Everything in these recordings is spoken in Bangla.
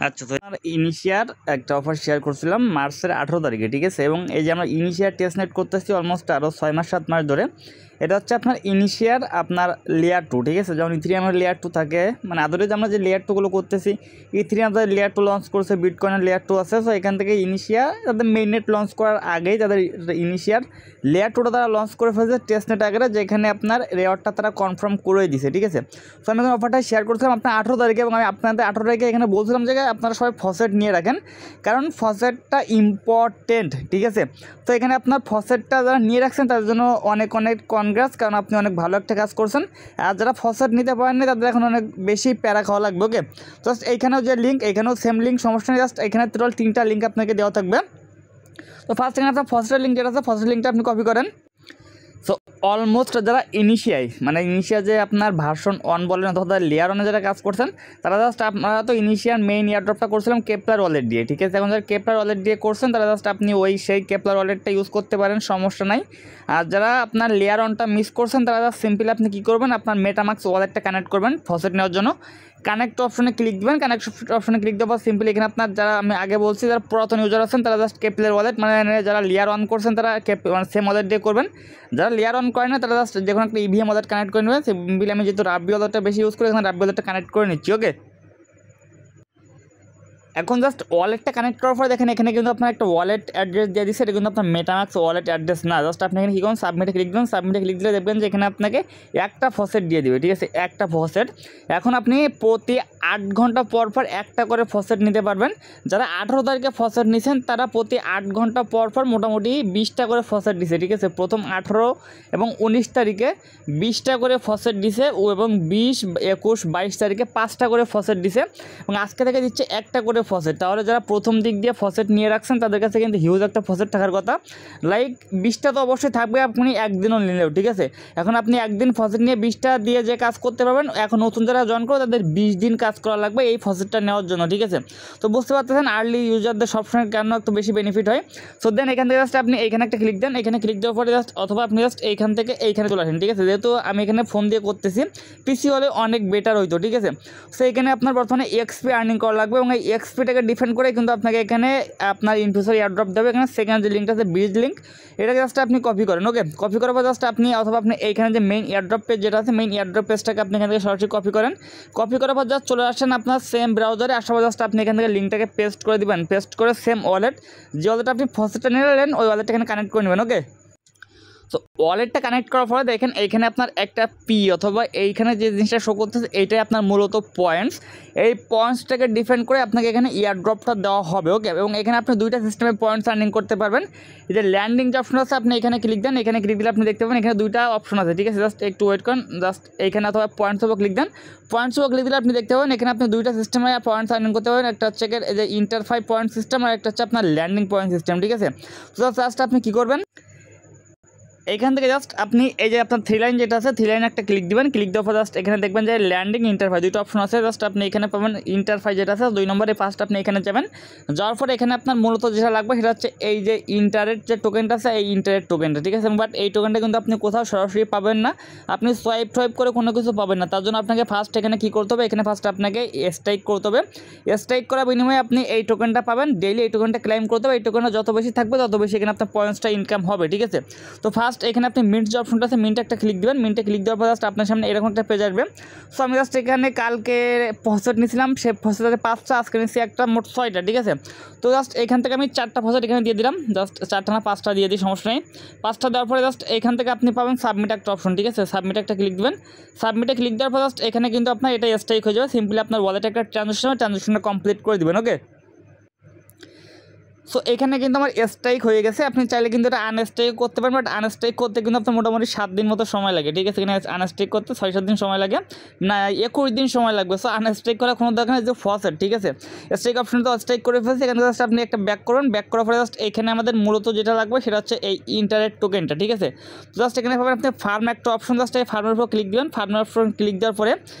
আচ্ছা, তো আমার ইনিশিয়ার একটা অফার শেয়ার করছিলাম মার্চের 18 তারিখে, ঠিক আছে। এবং এই যে আমরা ইনিশিয়ার টেস্টনেট করতেছি অলমোস্ট আরও 6 মাস 7 মাস ধরে। এটা হচ্ছে আপনার ইনিশিয়ার আপনার লেয়ার 2, ঠিক আছে। যেমন ইথেরিয়ামের লেয়ার 2 থাকে, মানে আদরে যে আমরা যে লেয়ার 2গুলো করতেছি, ইথেরিয়াম তাদের লেয়ার 2 লঞ্চ করছে, বিটকয়েনের লেয়ার 2 আছে। সো এখান থেকে ইনিশিয়া তাদের মেইননেট লঞ্চ করার আগেই তাদের ইনিশিয়ার লেয়ার 2টা তারা লঞ্চ করে ফেলছে টেস্টনেট আগেরা, যেখানে আপনার রেওয়ার্ডটা তারা কনফার্ম করে দিছে, ঠিক আছে। সো আমি এখানে অফারটা শেয়ার করছিলাম আপনার 18 তারিখে, এবং আমি আপনাদের 18 তারিখে এখানে বলছিলাম যে আপনারা সবাই ফসেট নিয়ে রাখেন, কারণ ফসেটটা ইম্পর্টেন্ট, ঠিক আছে। তো এখানে আপনার ফসেটটা যারা নিয়ে রাখছেন তাদের জন্য অনেক অনেক কনগ্রাস, কারণ আপনি অনেক ভালো একটা কাজ করছেন। আর যারা ফসেট নিতে পারেননি তাদের এখন অনেক বেশি প্যারা খাওয়া লাগবে। ওকে, জাস্ট এইখানেও যে লিঙ্ক, এইখানেও সেম লিঙ্ক, সমস্যা নেই। জাস্ট এখানে টোটাল 3টা লিঙ্ক আপনাকে দেওয়া থাকবে। তো ফার্স্ট এখানে আপনার ফসেটের লিঙ্ক যেটা আছে, ফসেটের লিঙ্কটা আপনি কপি করেন। সো অলমোস্ট যারা ইনিশিয়া যে আপনার ভার্সন 1 বলেন অথবা লেয়ার 1-এ যারা কাজ করছেন, তারা জাস্ট আপনারা তো ইনিশিয়ার মেইন এয়ারড্রপটা করছিলাম কেপলার ওয়ালেট দিয়ে, ঠিক আছে। এখন যারা কেপলার ওয়ালেট দিয়ে করছেন তারা জাস্ট আপনি সেই কেপলার ওয়ালেটটা ইউজ করতে পারেন, সমস্যা নাই। আর যারা আপনার লেয়ার 1টা মিস করছেন তারা জাস্ট সিম্পলি আপনি কী করবেন, আপনার মেটামাক্স ওয়ালেটটা কানেক্ট করবেন ফসেট নেওয়ার জন্য। কানেক্ট অপশনে ক্লিক দেবেন। কানেক্ট অপশনে ক্লিক দেওয়ার পর সিম্পলি এখানে আপনার যারা আমি আগে বলছি যারা পুরাতন ইউজার আছেন তারা জাস্ট কেপলার ওয়ালেট, মানে যারা লেয়ার 1 করছেন তারা সেম ওয়ালেট দিয়ে করবেন। যারা লেয়ার 1 করেন না তারা জাস্ট যে কোনো একটা ইভিএম ওয়ালেট কানেক্ট করে নেবেন। সিম্পলি আমি যেহেতু রাব্বি ওয়ালেটটা বেশি ইউজ করি, এখানে রাব্বি ওয়ালেটটা কানেক্ট করে নিচ্ছি। ওকে, এখন জাস্ট ওয়ালেটটা কানেক্ট করার পরে দেখেন এখানে কিন্তু আপনার একটা ওয়ালেট অ্যাড্রেস দিয়ে দিচ্ছে, এটা কিন্তু আপনার মেটামাক্স ওয়ালেট অ্যাড্রেস না। জাস্ট আপনি এখানে কী করুন, সাবমিটে ক্লিক দেবেন। সাবমিটে ক্লিক দিলে দেখবেন যে এখানে আপনাকে একটা ফসেট দিয়ে দেবে, ঠিক আছে, একটা ফসেট। এখন আপনি প্রতি 8 ঘন্টা পর পর একটা করে ফসেট নিতে পারবেন। যারা 18 তারিখে ফসেট নিছেন তারা প্রতি 8 ঘন্টা পর পর মোটামুটি 20টা করে ফসেট দিছে, ঠিক আছে। প্রথম 18 এবং 19 তারিখে 20টা করে ফসেট দিছে, এবং 20, 21, 22 তারিখে 5টা করে ফসেট দিছে, এবং আজকে থেকে দিচ্ছে একটা করে ফসেট। তাহলে যারা প্রথম দিক দিয়ে ফসেট নিয়ে রাখছেন তাদের কাছে কিন্তু হিউজ একটা ফসেট থাকার কথা। লাইক 20টা তো অবশ্যই থাকবে আপনি একদিনও নিলেও, ঠিক আছে। এখন আপনি একদিন ফসেট নিয়ে 20টা দিয়ে যে কাজ করতে পারবেন, এখন নতুন যারা জয়েন করো তাদের 20 দিন কাজ করা লাগবে এই ফসেটটা নেওয়ার জন্য, ঠিক আছে। তো বুঝতে পারতেছেন আর্লি ইউজারদের সবসময় কেন একটু বেশি বেনিফিট হয়। সো দেন এখান থেকে জাস্ট আপনি এইখানে একটা ক্লিক দেন। এখানে ক্লিক দেওয়ার পরে জাস্ট অথবা আপনি জাস্ট এইখান থেকে এইখানে চলে আসেন, ঠিক আছে। যেহেতু আমি এখানে ফোন দিয়ে করতেছি, পিসি হলে অনেক বেটার হইতো, ঠিক আছে। সো এখানে আপনার বর্তমানে এক্সপি আর্নিং করা লাগবে, এবং এই এক্সপিটাকে ডিফেন্ড করে কিন্তু আপনাকে এখানে আপনার ইনফিউচার এয়ারড্রপ দেবে। এখানে সেকেন্ড যে লিঙ্কটা আছে ব্রিজ লিঙ্ক, এটা জাস্ট আপনি কপি করেন। ওকে, কপি করার পর জাস্ট আপনি অথবা আপনি এইখানে যে মেইন এয়ারড্রপ পেজ যেটা আছে, মেইন এয়ারড্রপ পেজটাকে আপনি এখান থেকে সরাসরি কপি করেন। কপি করার পর জাস্ট চলে আসেন আপনার সেম ব্রাউজারে, আসার পর জাস্ট আপনি এখান থেকে লিঙ্কটাকে পেস্ট করে দিবেন। পেস্ট করে সেম ওয়ালেট, যে ওয়ালেটটা আপনি ফসেটটা নিলেন ওই ওয়ালেটটা এখানে কানেক্ট করে নেবেন। ওকে, সো ওয়ালেটটা কানেক্ট করার পরে দেখেন এইখানে আপনার একটা পি অথবা এইখানে যে জিনিসটা শো করতেছে এইটাই আপনার মূলত পয়েন্টস। এই পয়েন্টসটাকে ডিফেন্ড করে আপনাকে এখানে ইয়ারড্রপটা দেওয়া হবে। ওকে, এবং এখানে আপনি দুইটা সিস্টেমে পয়েন্টস আর্নিং করতে পারবেন। এই যে ল্যান্ডিং যে অপশন আছে আপনি এখানে ক্লিক দেন। এখানে ক্লিক দিলে আপনি দেখতে পাবেন এখানে দুইটা অপশন আছে, ঠিক আছে। জাস্ট একটু ওয়েট করেন, জাস্ট এইখানে অথবা পয়েন্টস উপর ক্লিক দেন। পয়েন্টস উপর ক্লিক দিলে আপনি দেখতে পাবেন এখানে আপনি দুইটা সিস্টেমে পয়েন্টস আর্নিং করতে পারবেন। একটা হচ্ছে এই যে ইন্টারফাই পয়েন্ট সিস্টেম, আর একটা হচ্ছে আপনার ল্যান্ডিং পয়েন্ট সিস্টেম, ঠিক আছে। তো জাস্ট আপনি কী করবেন, এইখান থেকে জাস্ট আপনি এই যে আপনার 3 লাইন যেটা আছে 3 লাইনে একটা ক্লিক দিবেন। ক্লিক দেওয়ার পর জাস্ট এখানে দেখবেন যে ল্যান্ডিং ইন্টারফাই দুটো অপশন আছে। জাস্ট আপনি এখানে পাবেন ইন্টারফাই যেটা আছে 2 নম্বরে, ফার্স্ট আপনি এখানে যাবেন। যাওয়ার পরে এখানে আপনার মূলত যেটা লাগবে সেটা হচ্ছে এই যে ইন্টারেট যে টোকেনটা আছে, এই ইন্টারেট টোকেনটা, ঠিক আছে। বাট এই টোকেনটা কিন্তু আপনি কোথাও সরাসরি পাবেন না, আপনি সোয়াইপ করে কোনো কিছু পাবেন না। তার জন্য আপনাকে ফার্স্ট এখানে কী করতে হবে, এখানে ফার্স্ট আপনাকে স্ট্রাইক করতে হবে। স্ট্রাইক করার বিনিময়ে আপনি এই টোকেনটা পাবেন, ডেইলি এই টোকেনটা ক্লেম করতে হবে। এই টোকেনটা যত বেশি থাকবে তত বেশি এখানে আপনার পয়েন্টসটা ইনকাম হবে, ঠিক আছে। তো ফার্স্ট এখানে আপনি মিন্ট যে অপশনটা আছে মিন্টে একটা ক্লিক দেবেন। মিন্টে ক্লিক দেওয়ার পর জাস্ট আপনার সামনে এরকম একটা পেজ আসবে। সো আমি জাস্ট এখানে কালকে ফসেট নিয়েছিলাম, সে ফসেটে 5টা, আজকে নিচ্ছি একটা, মোট 6টা, ঠিক আছে। তো জাস্ট এখান থেকে আমি 4টা ফসেট এখানে দিয়ে দিলাম। জাস্ট 4টা না 5টা দিয়ে দিই, সমস্যা নেই। 5টা দেওয়ার পরে জাস্ট এখান থেকে আপনি পাবেন সাবমিট একটা অপশন, ঠিক আছে। সাবমিট একটা ক্লিক দেবেন। সাবমিটে ক্লিক দেওয়ার পর জাস্ট এখানে কিন্তু আপনার এটা স্ট্রাইক হয়ে যাবে। সিম্পলি আপনার ওয়ালেটে একটা ট্রানজাকশনটা কমপ্লিট করে দেবেন। ওকে, সো এখানে কিন্তু আমার স্ট্রাইক হয়ে গেছে। আপনি চাইলে কিন্তু এটা আনস্ট্রাইক করতে পারেন, বাট আনস্ট্রাইক করতে কিন্তু আপনার মোটামুটি 7 দিন মতো সময় লাগে, ঠিক আছে। এখানে আনস্ট্রাইক করতে 6-7 দিন সময় লাগে, না 21 দিন সময় লাগবে। সো আনস্ট্রাইক করার কোনো দরকার নেই, যে ফসেট, ঠিক আছে। স্ট্রাইক অপশন তো স্ট্রাইক করে ফেলছে। এখানে জাস্ট আপনি একটা ব্যাক করুন। ব্যাক করার পরে জাস্ট এখানে আমাদের মূলত যেটা লাগবে সেটা হচ্ছে এই ইন্টারেট টোকেনটা, ঠিক আছে। জাস্ট এখানে পাবেন আপনি ফার্ম একটা অপশন, জাস্ট এই ফার্মের উপর ক্লিক দেবেন। ফার্মের অপশন ক্লিক দেওয়ার পরে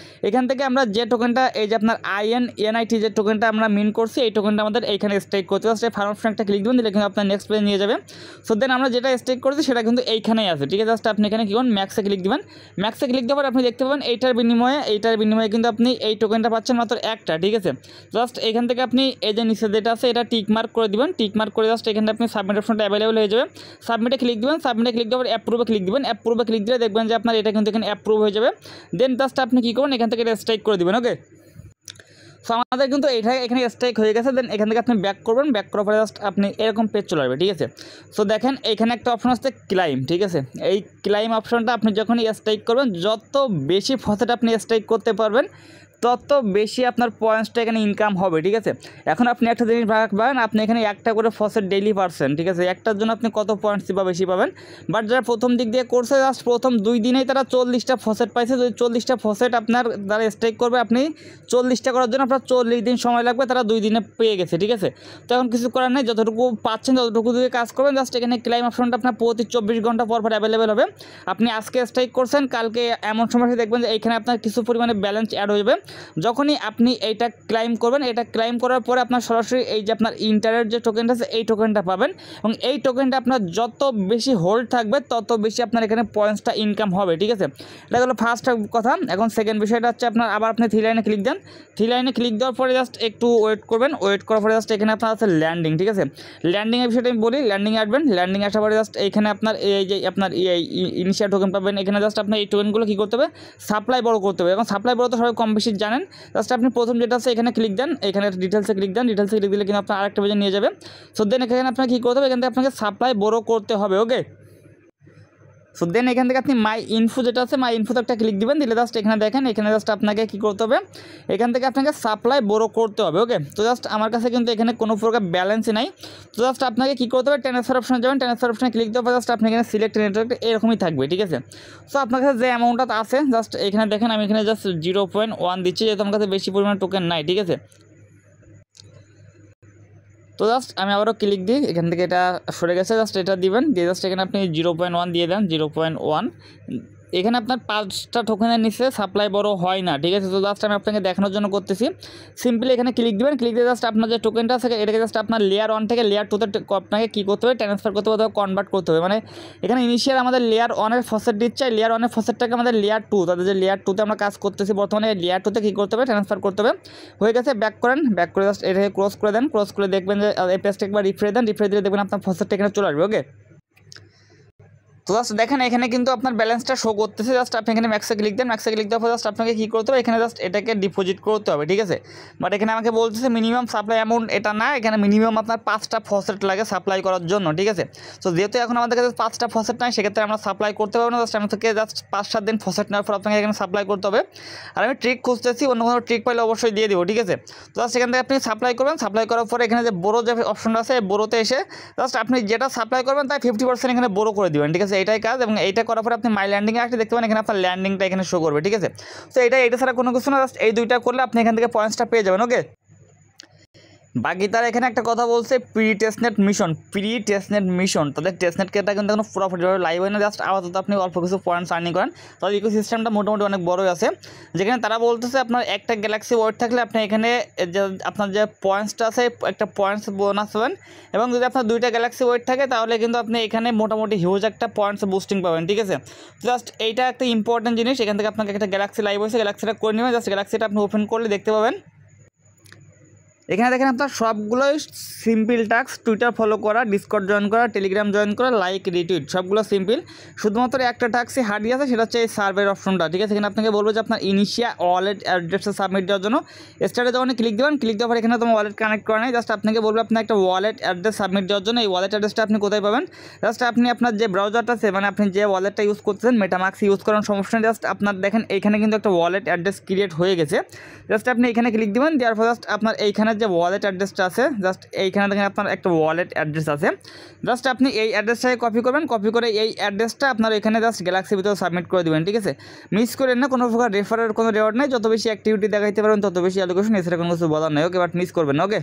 এখান থেকে আমরা যে টোকেনটা এই যে আপনার INNIT যে টোকেনটা আমরা মিন করছি, এই টোকেনটা আমাদের এইখানে স্ট্রাইক করতে। জাস্ট এই ফার্মের অপশন একটা ক্লিক দেবেন, দিলে কিন্তু আপনার নেক্সট পেজে নিয়ে যাবে। সো দেন আমরা যেটা স্টেক করেছি সেটা কিন্তু এইখানেই আছে, ঠিক আছে। জাস্ট আপনি এখানে কী করুন, ম্যাক্সে ক্লিক দেবেন। ম্যাক্সে ক্লিক দেওয়ার পর আপনি দেখতে পাবেন এইটার বিনিময়ে কিন্তু আপনি এই টোকেনটা পাচ্ছেন মাত্র একটা, ঠিক আছে। জাস্ট এখান থেকে আপনি এই যে নিচে যেটা আছে এটা টিক মার্ক করে দিবেন, টিক মার্ক করে জাস্ট এখানে আপনি সাবমিট অপশনটা অ্যাভেলেবল হয়ে যাবে। সাবমিটে ক্লিক দেবেন, সাবমিটে ক্লিক দেওয়ার অ্যাপ্রুভে ক্লিক দিবেন, অ্যাপ্রুভে ক্লিক দিলে দেখবেন যে আপনার এটা কিন্তু এখানে অ্যাপ্রুভ হয়ে যাবে। দেন জাস্ট আপনি কী করবেন, এখান থেকে এটা স্ট্রাইক করে দিবেন, ওকে। সো আমাদের কিন্তু এখানে স্ট্রাইক হয়ে গেছে। দেন এখান থেকে আপনি ব্যাক করবেন, ব্যাক করার পরে জাস্ট আপনি এরকম পেজ চলে আসবে, ঠিক আছে। সো দেখেন এখানে একটা অপশন আছে ক্লাইম, ঠিক আছে। এই ক্লাইম অপশনটা আপনি যখনই স্ট্রাইক করবেন, যত বেশি ফসেট আপনি স্ট্রাইক করতে পারবেন তত বেশি আপনার পয়েন্টসটা এখানে ইনকাম হবে, ঠিক আছে। এখন আপনি একটা জিনিস ভাবেন, আপনি এখানে একটা করে ফসেট ডেইলি পাচ্ছেন, ঠিক আছে। একটার জন্য আপনি কত পয়েন্টস বা বেশি পাবেন। বাট যারা প্রথম দিক দিয়ে করছে জাস্ট প্রথম 2 দিনেই তারা 40টা ফসেট পাইছে। যদি 40টা ফসেট আপনার দ্বারা স্ট্রাইক করবে, আপনি 40টা করার জন্য আপনার 40 দিন সময় লাগবে, তারা 2 দিনে পেয়ে গেছে, ঠিক আছে। তো এখন কিছু করার নেই, যতটুকু পাচ্ছেন ততটুকু দিয়ে কাজ করবেন। জাস্ট এখানে ক্লাইম অপশনটা আপনার প্রতি 24 ঘন্টা পর অ্যাভেলেবেল হবে। আপনি আজকে স্ট্রাইক করছেন, কালকে এমন সময় দেখবেন যে এইখানে আপনার কিছু পরিমাণে ব্যালেন্স অ্যাড হয়ে যাবে। যখনই আপনি এইটা ক্লাইম করবেন, এটা ক্লাইম করার পরে আপনার সরাসরি এই যে আপনার ইন্টারের যে টোকেনটা আছে এই টোকেনটা পাবেন, এবং এই টোকেনটা আপনার যত বেশি হোল্ড থাকবে তত বেশি আপনার এখানে পয়েন্টসটা ইনকাম হবে, ঠিক আছে। এটা হলো ফার্স্ট কথা। এখন সেকেন্ড বিষয়টা হচ্ছে আপনার আবার আপনি 3 লাইনে ক্লিক দেন। 3 লাইনে ক্লিক দেওয়ার পরে জাস্ট একটু ওয়েট করবেন, ওয়েট করার পরে জাস্ট এখানে আপনার আছে ল্যান্ডিং, ঠিক আছে। ল্যান্ডিংয়ের বিষয়টা আমি বলি, ল্যান্ডিংয়ে আসবেন। ল্যান্ডিং আসার পরে জাস্ট এইখানে আপনার এই যে আপনার ইনিশিয়াল টোকেন পাবেন। এখানে জাস্ট আপনার এই টোকেনগুলো কী করতে হবে, সাপ্লাই বড় করতে হবে। এখন সাপ্লাই বড় তো সবাই কম বেশি জানেন। জাস্ট আপনি প্রথম যেটা আছে এখানে ক্লিক দেন, এখানে ডিটেলসে ক্লিক দেন। ডিটেলসে ক্লিক দিলে কিন্তু আপনার আরেকটা পেজে নিয়ে যাবে। সো দেন এখানে আপনাকে কী করতে হবে, এখান থেকে আপনাকে সাপ্লাই বড় করতে হবে, ওকে। সো দেন এখান থেকে আপনি মাই ইনফো যেটা আছে, মাই ইনফোতে একটা ক্লিক দিবেন, দিলে জাস্ট এখানে দেখেন, এখানে জাস্ট আপনাকে কী করতে হবে, এখান থেকে আপনাকে সাপ্লাই বড় করতে হবে, ওকে। তো জাস্ট আমার কাছে কিন্তু এখানে কোনো প্রকার ব্যালেন্সই নাই। তো জাস্ট আপনাকে কী করতে হবে, ট্রান্সফার অপশনে যাবেন, ট্রান্সফার অপশনে ক্লিক দেওয়ার পর জাস্ট আপনি এখানে সিলেক্ট নেটওয়ার্ক এরকমই থাকবে, ঠিক আছে। সো আপনার কাছে যে অ্যামাউন্টটা আছে জাস্ট এখানে দেখেন, আমি এখানে জাস্ট 0.1 দিচ্ছি, যেহেতু আমার কাছে বেশি পরিমাণ টোকেন নাই, ঠিক আছে। তো জাস্ট আমি আবারও ক্লিক দিই, এখান থেকে এটা সরে গেছে, জাস্ট এটা দিবেন, দিয়ে জাস্ট এখানে আপনি 0.1 দিয়ে দেন, 0.1। এখানে আপনার 5টা টোকেনের নিচে সাপ্লাই বড় হয় না, ঠিক আছে। তো জাস্ট আমি আপনাকে দেখানোর জন্য করতেছি। সিম্পলি এখানে ক্লিক দিবেন, ক্লিক দিয়ে জাস্ট আপনার যে টোকেনটা আছে এটাকে জাস্ট আপনার লেয়ার 1 থেকে লেয়ার 2তে আপনাকে কী করতে হবে, ট্রান্সফার করতে হবে অথবা কনভার্ট করতে হবে। মানে এখানে ইনিশিয়াল আমাদের লেয়ার 1-এর ফসেট দিচ্ছে, লেয়ার 1-এর ফসেটটাকে আমাদের লেয়ার 2, তাদের যে লেয়ার 2তে আমরা কাজ করতেছি বর্তমানে, লেয়ার 2তে কী করতে হবে, ট্রান্সফার করতে হবে। হয়ে গেছে, ব্যাক করেন, ব্যাক করে জাস্ট এটাকে ক্রস করে দেন, ক্রস করে দেখবেন যে এই পেজটা একবার রিফ্রেশ দেন, রিফ্রেশ দিলে দেখবেন আপনার ফসেটটা এখানে চলে আসবে, ওকে। তো জাস্ট দেখেন এখানে কিন্তু আপনার ব্যালেন্সটা শো করতেছে। জাস্ট আপনি এখানে ম্যাক্সে ক্লিক দেন, ম্যাক্সে ক্লিক দেওয়ার পর জাস্ট আপনাকে কী করতে হবে, এখানে জাস্ট এটাকে ডিপোজিট করতে হবে, ঠিক আছে। বাট এখানে আমাকে বলতেছে মিনিমাম সাপ্লাই অ্যামাউন্ট এটা না, এখানে মিনিমাম আপনার 5টা ফসেট লাগে সাপ্লাই করার জন্য, ঠিক আছে। তো যেহেতু এখন আমাদের কাছে 5টা ফসেট নাই, সেক্ষেত্রে আমরা সাপ্লাই করতে পারবো না। জাস্ট আমি থেকে জাস্ট 5-7 দিন ফসেট নেওয়ার পর আপনাকে এখানে সাপ্লাই করতে হবে। আর আমি ট্রিক খুঁজতেছি, অন্য কোনো ট্রিক পাইলে অবশ্যই দিয়ে দেবো, ঠিক আছে। তো জাস্ট এখান থেকে আপনি সাপ্লাই করবেন, সাপ্লাই করার পরে এখানে যে বড়ো যে অপশনটা আছে, বড়োতে এসে জাস্ট আপনি যেটা সাপ্লাই করবেন তাই 50% এখানে বড়ো করে দেবেন, ঠিক আছে। এটাই কাজ। এবং এইটা করার পরে আপনি মাই ল্যান্ডিংয়ে আসলে দেখতে পাবেন এখানে আপনার ল্যান্ডিংটা এখানে শো করবে, ঠিক আছে। তো এটা ছাড়া কোনো কিছু না, জাস্ট এই দুইটা করলে আপনি এখান থেকে পয়েন্টসটা পেয়ে যাবেন, ওকে। বাকি তারা এখানে একটা কথা বলছে প্রি টেস্টনেট মিশন, তাদের টেস্টনেটটা কিন্তু এখন পুরোপুরিভাবে লাইভ হয় না, জাস্ট আপাতত আপনি অল্প কিছু পয়েন্টস আর্নিং করেন। তাদের ইকোসিস্টেমটা মোটামুটি অনেক বড়ই আছে, যেখানে তারা বলতেছে আপনার একটা গ্যালাক্সি ওয়ার্ড থাকলে আপনি এখানে যে আপনার যে পয়েন্টসটা আছে একটা পয়েন্টস বোনাস পাবেন, এবং যদি আপনার 2টা গ্যালাক্সি ওয়ার্ড থাকে তাহলে কিন্তু আপনি এখানে মোটামুটি হিউজ একটা পয়েন্টস বুস্টিং পাবেন, ঠিক আছে। জাস্ট এইটা একটা ইম্পর্টেন্ট জিনিস। এখান থেকে আপনাকে একটা গ্যালাক্সি লাইভ হয়েছে, গ্যালাক্সিটা করে নেবেন। জাস্ট গ্যালাক্সিটা আপনি ওপেন করলে দেখতে পাবেন এখানে দেখেন আপনার সবগুলোই সিম্পল টাস্ক, টুইটার ফলো করা, ডিসকর্ড জয়েন করা, টেলিগ্রাম জয়েন করা, লাইক রিটুইট, সবগুলো সিম্পল। শুধুমাত্র একটা টাস্কই হার্ড আছে, সেটা হচ্ছে এই সার্ভের অপশনটা, ঠিক আছে। এখানে আপনাকে বলবো যে আপনার ইনিশিয়াল ওয়ালেট অ্যাড্রেসটা সাবমিট দেওয়ার জন্য স্টার্টে যখন ক্লিক দেবেন, ক্লিক দেওয়ার পর এখানে তোমার ওয়ালেট কানেক্ট করা নেই, জাস্ট আপনাকে বলবো আপনার একটা ওয়ালেট অ্যাড্রেস সাবমিট দেওয়ার জন্য। এই ওয়ালেট অ্যাড্রেসটা আপনি কোথায় পাবেন, জাস্ট আপনি আপনার যে ব্রাউজারটা আছে, মানে আপনি যে ওয়ালেটটা ইউজ করতেছেন মেটামাক্স ইউজ করার সমস্যা নেই। জাস্ট আপনার দেখেন এইখানে কিন্তু একটা ওয়ালেট অ্যাড্রেস ক্রিয়েট হয়ে গেছে, জাস্ট আপনি এখানে ক্লিক দেবেন, দেওয়ার পর জাস্ট আপনার এইখানে যে ওয়ালেট অ্যাড্রেসটা আছে, জাস্ট এইখানে দেখেন আপনার একটা ওয়ালেট অ্যাড্রেস আছে, জাস্ট আপনি এই অ্যাড্রেসটাকে কপি করবেন, কপি করে এই অ্যাড্রেসটা আপনার এখানে জাস্ট গ্যালাক্সির ভিতরে সাবমিট করে দেবেন, ঠিক আছে। মিস করেন না, কোনো প্রকার রেফারের কোনো রেওয়ার্ড নেই, যত বেশি অ্যাক্টিভিটি দেখাইতে পারবেন তত বেশি অ্যালোকেশন, এছাড়া কোনো কিছু বলার নেই, ওকে। বাট মিস করবেন না, ওকে।